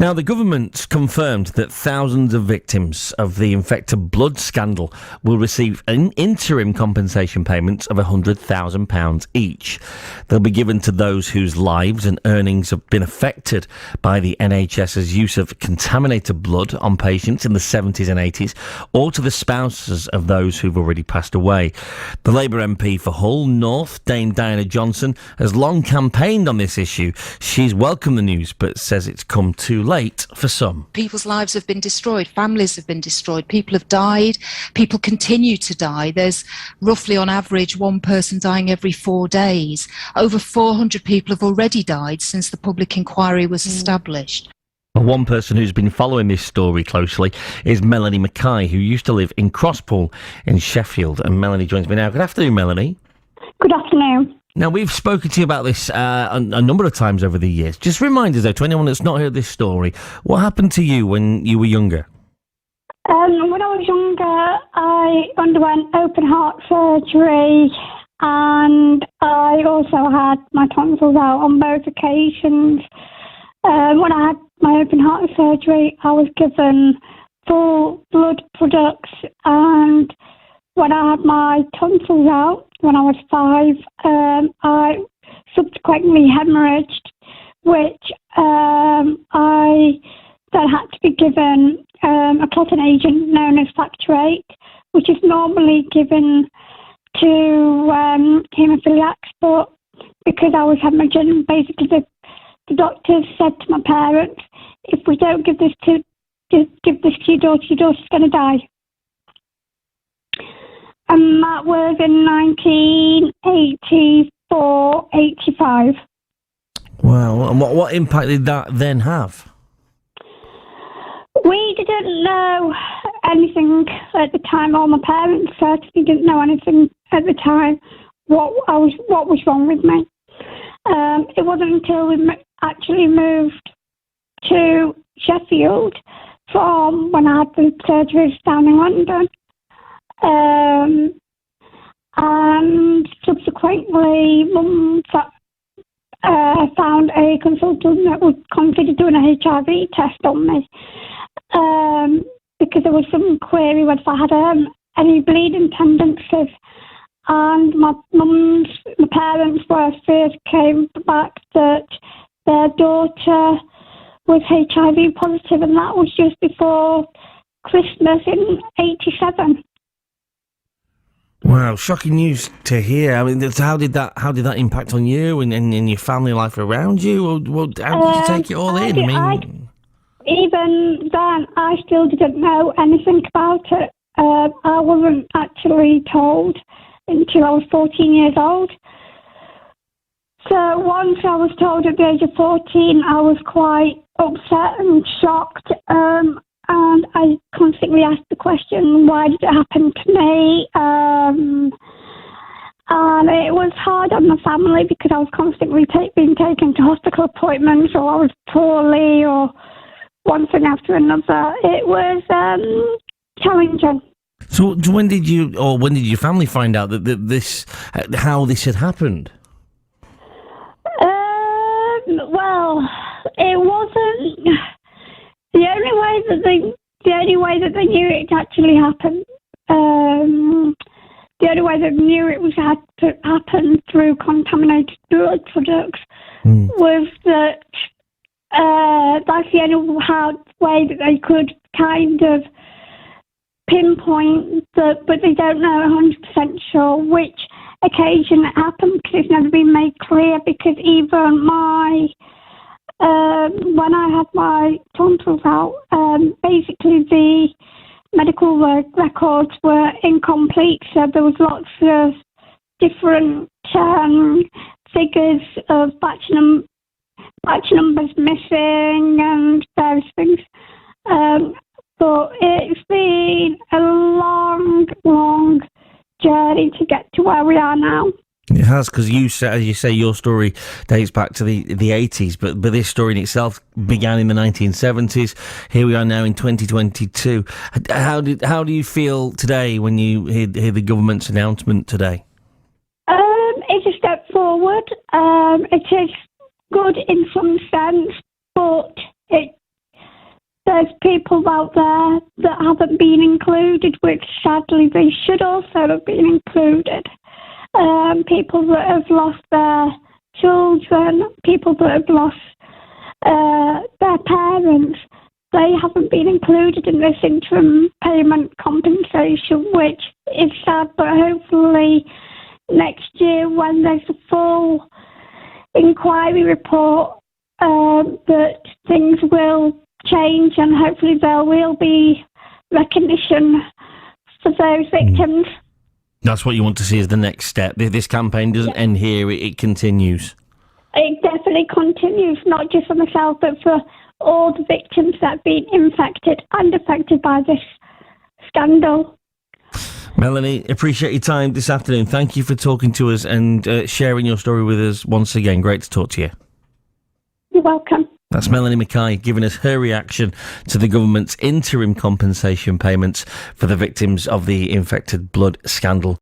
Now, the government confirmed that thousands of victims of the infected blood scandal will receive an interim compensation payments of £100,000 each. They'll be given to those whose lives and earnings have been affected by the NHS's use of contaminated blood on patients in the 70s and 80s, or to the spouses of those who've already passed away. The Labour MP for Hull North, Dame Diana Johnson, has long campaigned on this issue. She's welcomed the news, but says it's come too late for some. People's lives have been destroyed, families have been destroyed, people have died, people continue to die. There's roughly on average one person dying every 4 days. Over 400 people have already died since the public inquiry was established. Well, one person who's been following this story closely is Mel Mckay, who used to live in Crosspool in Sheffield. And Melanie joins me now. Good afternoon, Melanie. Good afternoon. Now, we've spoken to you about this a number of times over the years. Just remind us, though, to anyone that's not heard this story, what happened to you when you were younger? When I was younger, I underwent open heart surgery, and I also had my tonsils out on both occasions. When I had my open heart surgery, I was given full blood products, and when I had my tonsils out when I was 5, I subsequently hemorrhaged, which I then had to be given a clotting agent known as Factorate, which is normally given to haemophiliacs, but because I was hemorrhaging, basically the doctors said to my parents, if we don't give this to your daughter's going to die. And that was in 1984, 85. Wow, and what impact did that then have? We didn't know anything at the time, or my parents certainly didn't know anything at the time, what was wrong with me. It wasn't until we actually moved to Sheffield from when I had the surgeries down in London. And subsequently, Mum found a consultant that would consider doing a HIV test on me, because there was some query whether I had any bleeding tendencies. And my parents' worst fears came back that their daughter was HIV positive, and that was just before Christmas in 87. Wow, shocking news to hear. I mean, how did that impact on you and your family life around you? How did you take it all in? Even then, I still didn't know anything about it. I wasn't actually told until I was 14 years old. So once I was told at the age of 14, I was quite upset and shocked. And I constantly asked the question, why did it happen to me? And it was hard on the family because I was constantly being taken to hospital appointments, or I was poorly, or one thing after another. It was challenging. So when did your family find out that how this had happened? Well, it wasn't. The only way that they knew it actually happened, the only way they knew it was had to happen through contaminated blood products was that that's the only way that they could kind of pinpoint that, but they don't know 100% sure which occasion it happened, because it's never been made clear. Because even when I had my tonsils out, basically the medical records were incomplete, so there was lots of different figures of batch numbers missing and various things. But it's been a long, long journey to get to where we are now. It has, because as you say, your story dates back to the 80s, but this story in itself began in the 1970s. Here we are now in 2022. How do you feel today when you hear the government's announcement today? It's a step forward. It is good in some sense, but it there's people out there that haven't been included, which sadly they should also have been included. People that have lost their children, people that have lost their parents, they haven't been included in this interim payment compensation, which is sad, but hopefully next year when there's a full inquiry report, that things will change and hopefully there will be recognition for those victims. That's what you want to see as the next step. This campaign doesn't end here, it continues. It definitely continues, not just for myself, but for all the victims that have been infected and affected by this scandal. Melanie, appreciate your time this afternoon. Thank you for talking to us and sharing your story with us once again. Great to talk to you. You're welcome. That's Melanie Mckay giving us her reaction to the government's interim compensation payments for the victims of the infected blood scandal.